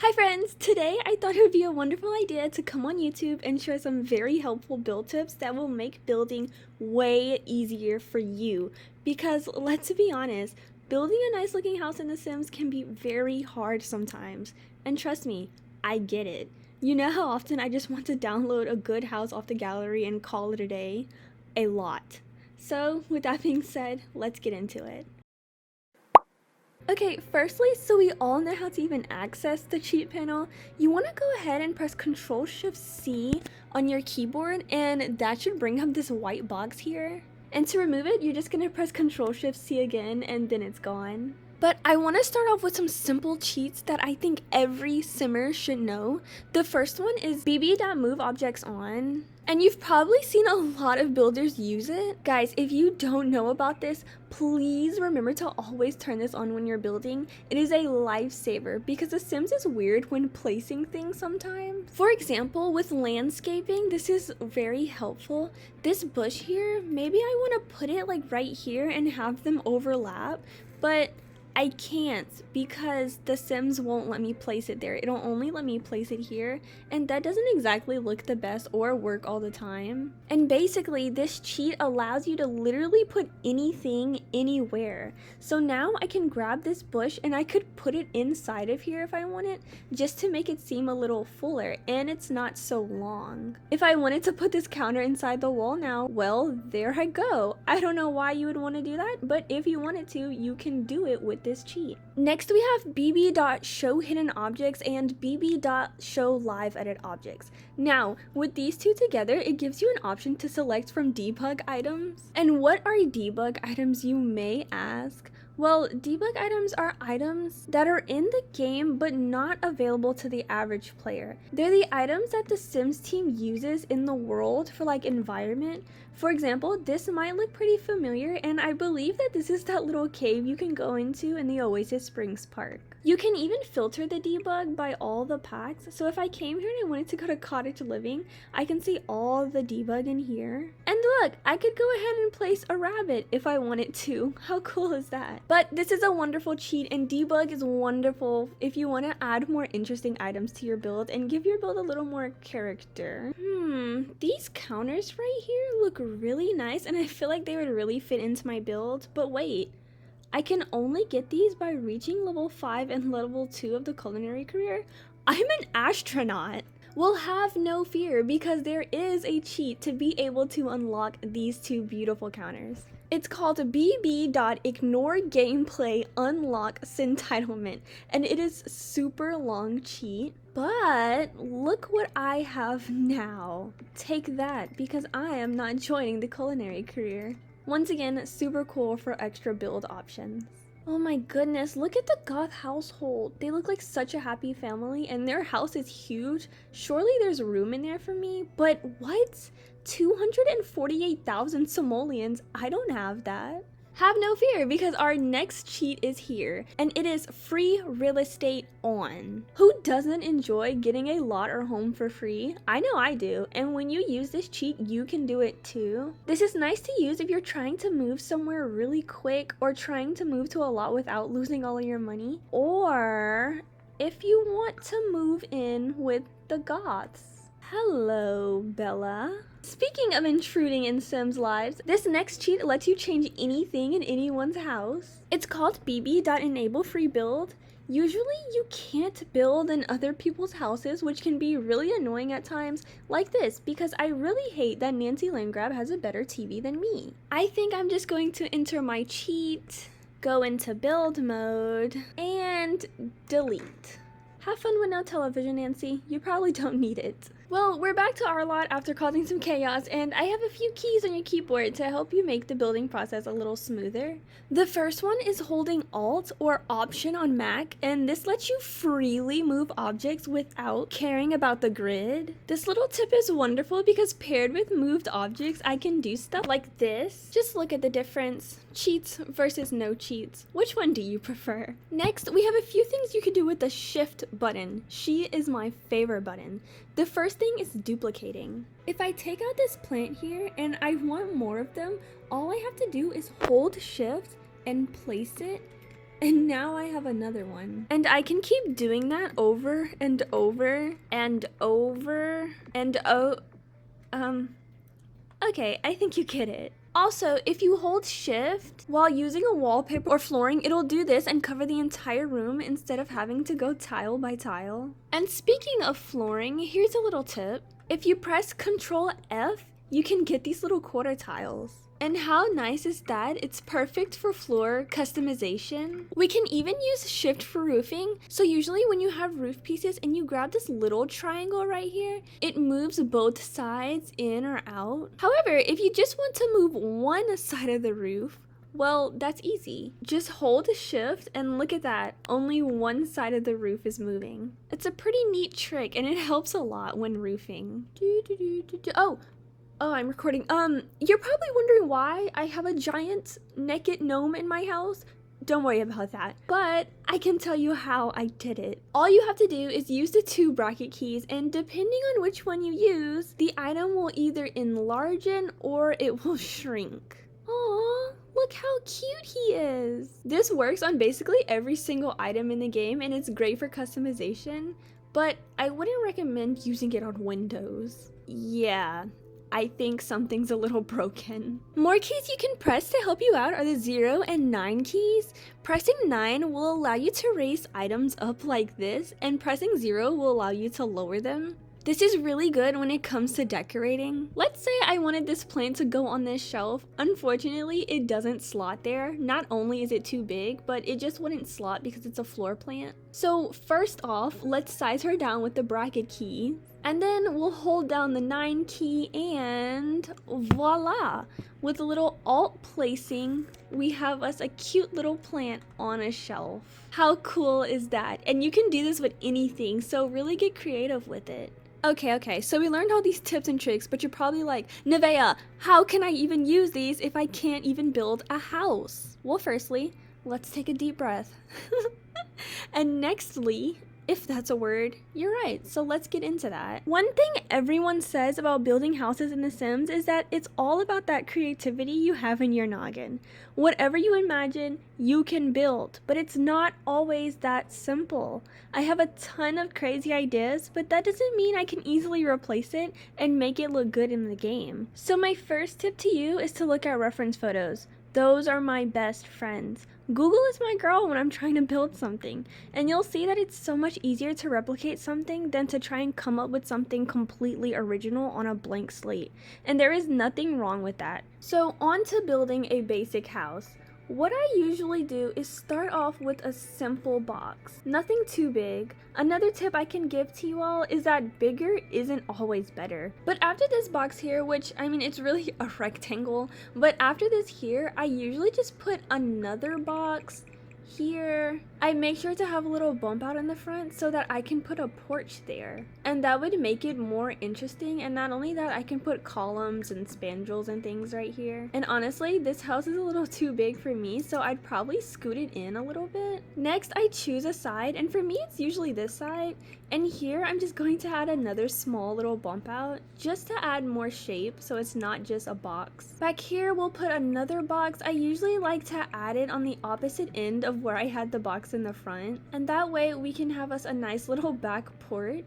Hi friends! Today I thought it would be a wonderful idea to come on YouTube and share some very helpful build tips that will make building way easier for you. Because let's be honest, building a nice looking house in The Sims can be very hard sometimes. And trust me, I get it. You know how often I just want to download a good house off the gallery and call it a day? A lot. So with that being said, let's get into it. Okay, firstly, so we all know how to even access the cheat panel, you want to go ahead and press Ctrl-Shift-C on your keyboard, and that should bring up this white box here. And to remove it, you're just going to press Ctrl-Shift-C again, and then it's gone. But I want to start off with some simple cheats that I think every simmer should know. The first one is bb.move objects on. And you've probably seen a lot of builders use it. Guys, if you don't know about this, please remember to always turn this on when you're building. It is a lifesaver because The Sims is weird when placing things sometimes. For example, with landscaping, this is very helpful. This bush here, maybe I want to put it like right here and have them overlap, but I can't because The Sims won't let me place it there. It'll only let me place it here, and that doesn't exactly look the best or work all the time. And basically, this cheat allows you to literally put anything anywhere. So now I can grab this bush and I could put it inside of here if I want it, just to make it seem a little fuller, and it's not so long. If I wanted to put this counter inside the wall now, well, there I go. I don't know why you would want to do that, but if you wanted to, you can do it with this cheat. Next we have bb.show hidden objects and bb.show live edit objects. Now with these two together, it gives you an option to select from debug items. And what are debug items, you may ask? Well, debug items are items that are in the game but not available to the average player. They're the items that the Sims team uses in the world for like environment. For example, this might look pretty familiar, and I believe that this is that little cave you can go into in the Oasis Springs Park. You can even filter the debug by all the packs, so if I came here and I wanted to go to cottage living, I can see all the debug in here. And look, I could go ahead and place a rabbit if I wanted to. How cool is that? But this is a wonderful cheat, and debug is wonderful if you want to add more interesting items to your build and give your build a little more character. These counters right here look really nice, and I feel like they would really fit into my build. But wait, I can only get these by reaching level 5 and level 2 of the culinary career? I'm an astronaut! Well, have no fear because there is a cheat to be able to unlock these two beautiful counters. It's called bb.ignore gameplay unlock entitlement, and it is super long cheat. But look what I have now. Take that, because I am not joining the culinary career. Once again, super cool for extra build options. Oh my goodness, look at the Goth household. They look like such a happy family, and their house is huge. Surely there's room in there for me, but what? 248,000 simoleons? I don't have that. Have no fear, because our next cheat is here, and it is free real estate on. Who doesn't enjoy getting a lot or home for free? I know I do, and when you use this cheat, you can do it too. This is nice to use if you're trying to move somewhere really quick, or trying to move to a lot without losing all of your money, or if you want to move in with the Goths. Hello, Bella. Speaking of intruding in Sims lives, this next cheat lets you change anything in anyone's house. It's called bb.enable free build. Usually you can't build in other people's houses, which can be really annoying at times like this, because I really hate that Nancy Landgrab has a better TV than me. I think I'm just going to enter my cheat, go into build mode, and delete. Have fun with no television, Nancy. You probably don't need it. Well, we're back to our lot after causing some chaos, and I have a few keys on your keyboard to help you make the building process a little smoother. The first one is holding Alt or Option on Mac, and this lets you freely move objects without caring about the grid. This little tip is wonderful because paired with moved objects, I can do stuff like this. Just look at the difference. Cheats versus no cheats. Which one do you prefer? Next, we have a few things you can do with the Shift button. She is my favorite button. The first thing is duplicating. If I take out this plant here and I want more of them, all I have to do is hold Shift and place it And now I have another one. And I can keep doing that over and over and over and okay, I think you get it. Also, if you hold shift while using a wallpaper or flooring, it'll do this and cover the entire room instead of having to go tile by tile. And speaking of flooring, here's a little tip. If you press Ctrl F, you can get these little quarter tiles. And how nice is that? It's perfect for floor customization. We can even use shift for roofing. So usually when you have roof pieces and you grab this little triangle right here, it moves both sides in or out. However, if you just want to move one side of the roof, well, that's easy. Just hold shift and look at that. Only one side of the roof is moving. It's a pretty neat trick and it helps a lot when roofing. Oh, I'm recording. You're probably wondering why I have a giant naked gnome in my house. Don't worry about that. But I can tell you how I did it. All you have to do is use the 2 bracket keys, and depending on which one you use, the item will either enlarge or it will shrink. Aww, look how cute he is. This works on basically every single item in the game, and it's great for customization, but I wouldn't recommend using it on Windows. Yeah, I think something's a little broken. More keys you can press to help you out are the 0 and 9 keys. Pressing 9 will allow you to raise items up like this, and pressing 0 will allow you to lower them. This is really good when it comes to decorating. Let's say I wanted this plant to go on this shelf. Unfortunately, it doesn't slot there. Not only is it too big, but it just wouldn't slot because it's a floor plant. So first off, let's size her down with the bracket key. And then we'll hold down the 9 key and voila! With a little alt placing, we have us a cute little plant on a shelf. How cool is that? And you can do this with anything, so really get creative with it. Okay, so we learned all these tips and tricks, but you're probably like, Nevaeh, how can I even use these if I can't even build a house? Well, firstly, let's take a deep breath. And nextly, if that's a word, you're right, so let's get into that. One thing everyone says about building houses in The Sims is that it's all about that creativity you have in your noggin. Whatever you imagine, you can build, but it's not always that simple. I have a ton of crazy ideas, but that doesn't mean I can easily replace it and make it look good in the game. So my first tip to you is to look at reference photos. Those are my best friends. Google is my girl when I'm trying to build something, and you'll see that it's so much easier to replicate something than to try and come up with something completely original on a blank slate, and there is nothing wrong with that. So on to building a basic house. What I usually do is start off with a simple box, nothing too big. Another tip I can give to you all is that bigger isn't always better. But after this box here, which I mean it's really a rectangle, but after this here, I usually just put another box here. I make sure to have a little bump out in the front so that I can put a porch there, and that would make it more interesting. And not only that, I can put columns and spandrels and things right here. And honestly, this house is a little too big for me, so I'd probably scoot it in a little bit. Next, I choose a side, and for me it's usually this side, and here I'm just going to add another small little bump out just to add more shape so it's not just a box. Back here we'll put another box. I usually like to add it on the opposite end of where I had the box in the front, and that way we can have us a nice little back porch.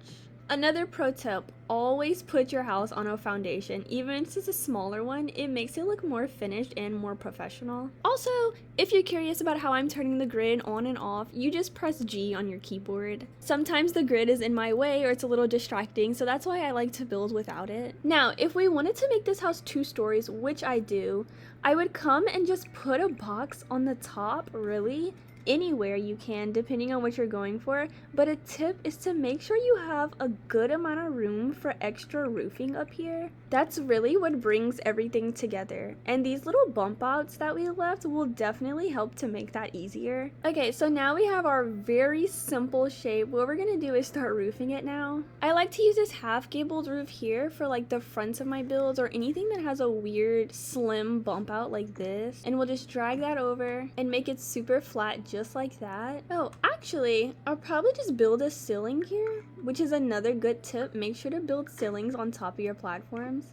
Another pro tip, always put your house on a foundation. Even if it's a smaller one, it makes it look more finished and more professional. Also, if you're curious about how I'm turning the grid on and off, you just press G on your keyboard. Sometimes the grid is in my way or it's a little distracting, so that's why I like to build without it. Now, if we wanted to make this house 2 stories, which I do, I would come and just put a box on the top, really. Anywhere you can, depending on what you're going for, but a tip is to make sure you have a good amount of room for extra roofing up here. That's really what brings everything together, and these little bump outs that we left will definitely help to make that easier. Okay, so now we have our very simple shape. What we're gonna do is start roofing it now. I like to use this half gabled roof here for like the fronts of my builds or anything that has a weird slim bump out like this, and we'll just drag that over and make it super flat just like that. Oh, actually, I'll probably just build a ceiling here, which is another good tip. Make sure to build ceilings on top of your platforms.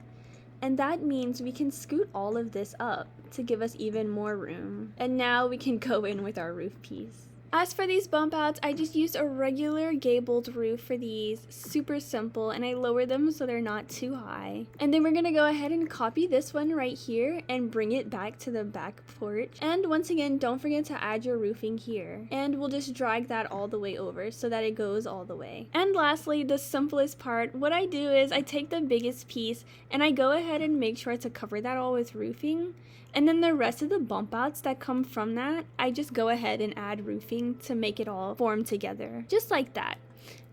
And that means we can scoot all of this up to give us even more room. And now we can go in with our roof piece. As for these bump outs, I just used a regular gabled roof for these, super simple, and I lowered them so they're not too high. And then we're gonna go ahead and copy this one right here and bring it back to the back porch. And once again, don't forget to add your roofing here. And we'll just drag that all the way over so that it goes all the way. And lastly, the simplest part, what I do is I take the biggest piece and I go ahead and make sure to cover that all with roofing. And then the rest of the bump outs that come from that, I just go ahead and add roofing to make it all form together, just like that.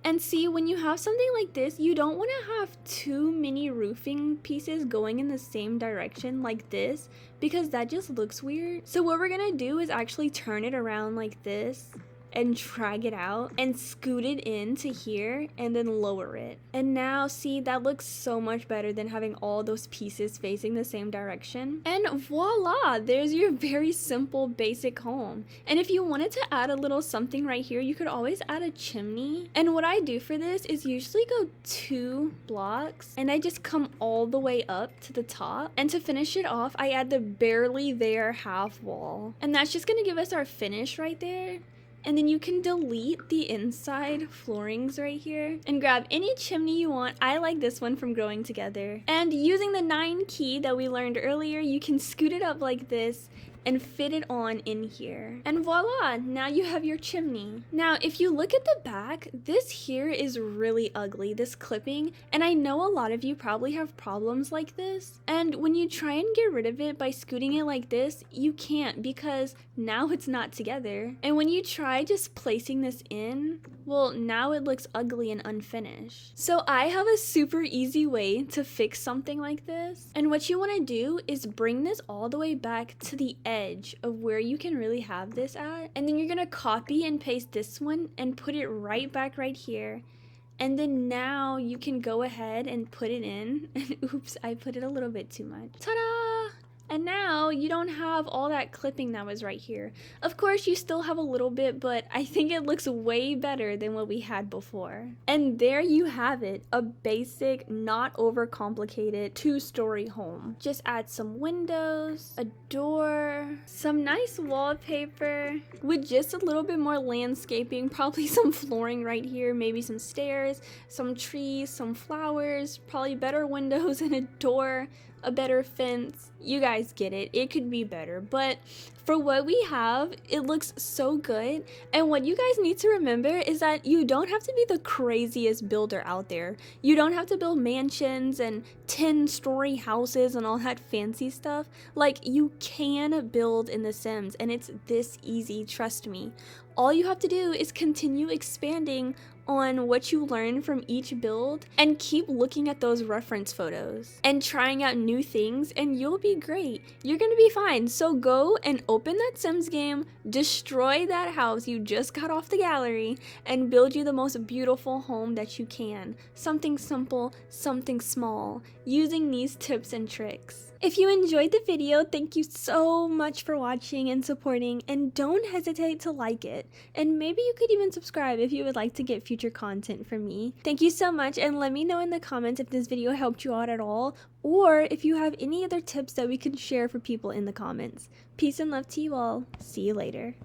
And see, when you have something like this, you don't want to have too many roofing pieces going in the same direction like this, because that just looks weird. So what we're gonna do is actually turn it around like this and drag it out and scoot it into here and then lower it. And now see, that looks so much better than having all those pieces facing the same direction. And voila, there's your very simple basic home. And if you wanted to add a little something right here, you could always add a chimney. And what I do for this is usually go 2 blocks and I just come all the way up to the top. And to finish it off, I add the barely there half wall. And that's just gonna give us our finish right there. And then you can delete the inside floorings right here and grab any chimney you want. I like this one from Growing Together. And using the 9 key that we learned earlier, you can scoot it up like this and fit it on in here. And voila, now you have your chimney. Now, if you look at the back, this here is really ugly, this clipping, and I know a lot of you probably have problems like this. And when you try and get rid of it by scooting it like this, you can't because now it's not together. And when you try just placing this in, well, now it looks ugly and unfinished. So I have a super easy way to fix something like this. And what you wanna do is bring this all the way back to the edge of where you can really have this at. And then you're gonna copy and paste this one and put it right back right here. And then now you can go ahead and put it in. And oops, I put it a little bit too much. Ta-da! And now you don't have all that clipping that was right here. Of course, you still have a little bit, but I think it looks way better than what we had before. And there you have it, a basic, not overcomplicated 2-story home. Just add some windows, a door, some nice wallpaper, with just a little bit more landscaping, probably some flooring right here, maybe some stairs, some trees, some flowers, probably better windows and a door, a better fence. You guys get it. It could be better, but for what we have, it looks so good. And what you guys need to remember is that you don't have to be the craziest builder out there. You don't have to build mansions and 10-story houses and all that fancy stuff. Like, you can build in The Sims, and it's this easy, trust me. All you have to do is continue expanding on what you learn from each build and keep looking at those reference photos and trying out new things, and you'll be great. You're gonna be fine. So go and open that Sims game, destroy that house you just got off the gallery, and build you the most beautiful home that you can. Something simple, something small, using these tips and tricks. If you enjoyed the video, thank you so much for watching and supporting, and don't hesitate to like it. And maybe you could even subscribe if you would like to get future content from me. Thank you so much, and let me know in the comments if this video helped you out at all, or if you have any other tips that we can share for people in the comments. Peace and love to you all. See you later.